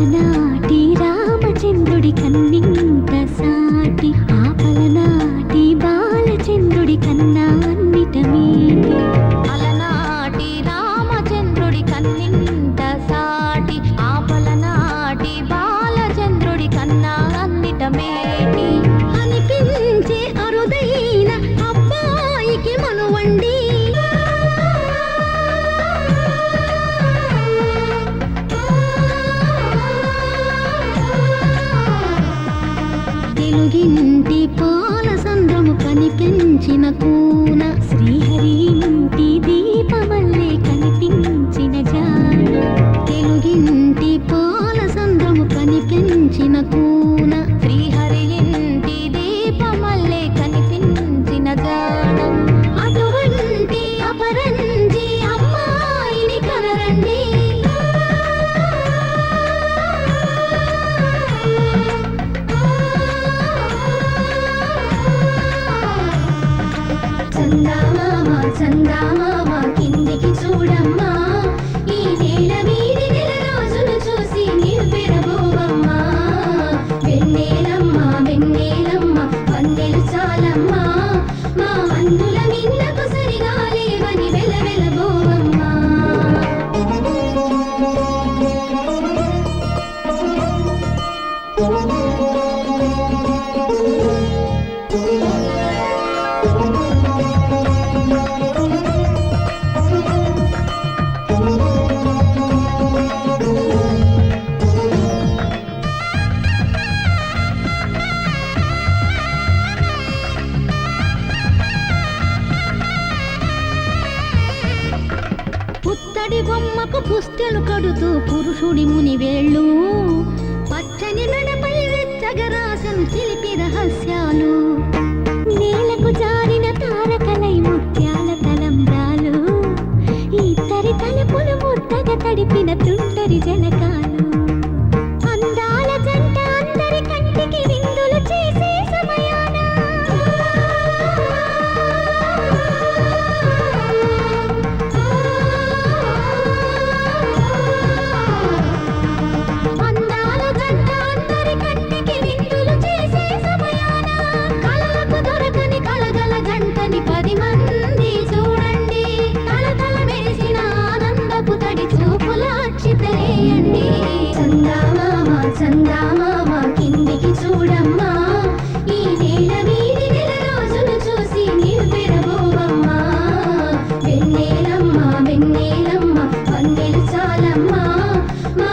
పలనాటి రామచంద్రుడి కన్నింత సాటి, ఆ పలనాటి బాలచంద్రుడి కన్నా అన్నిట మేటి. అలనాటి రామచంద్రుడి కన్నింత సాటి, ఆ పలనాటి బాలచంద్రుడి కన్నా అన్నిట మేటి. అనిపించే అరుదైన అబ్బాయికి మనువండి, తెలుగింటి పాల సంద్రము కనిపించిన కూన, శ్రీహరి ఇంటి దీపమల్లే కనిపించిన జాన. తెలుగింటి పాల సంద్రము కనిపించిన కూన, శ్రీహరి ఇంటి దీపమల్లే కనిపించిన జాన. అటువంటి అపరంజి అమ్మాయిని కనరండి. చందమామ చందమామ కిందికి చూడమ్మా, ఈ నేల వీడి నెల రోజులు చూసి నివ్వెరబోవమ్మా. వెన్నెలమ్మ వెన్నెలమ్మ వందెలు చాలమ్మా, మా అందుల మిన్నకు సరిగా లేవని వెలవెలబోవమ్మా. పుత్తడి బొమ్మకు పుస్తెలు కడుతూ పురుషుడి ముని వేళ్ళు, పచ్చని నడపై వెచ్చగా రాసను చిలిపి రహస్యాలు. నేలకు జారిన తారకలై ముత్యాల తలంబ్రాలు, ఇద్దరి తలుపులు ముద్దగా తడిపిన తుంటరి జలకాలు. అందాల జంట అందరి కంటికి విందులు చేసే సమయాన, అందాల జంట అందరి కంటికి విందులు చేసే సమయాన, కళ్ళకు దొరకని కలగల జంటని 10 మంది చూడండి. తలతల మెరిసిన ఆనందపు తడి చూపుల అక్షితలేయండి. చందమామ చందమామ కిందికి చూడమ్మా, ఈ నేల వీడి నెల రోజులు చూసి నివ్వెరబోవమ్మా. వెన్నెలమ్మ వెన్నెలమ్మ వందెలు చాలమ్మా, మా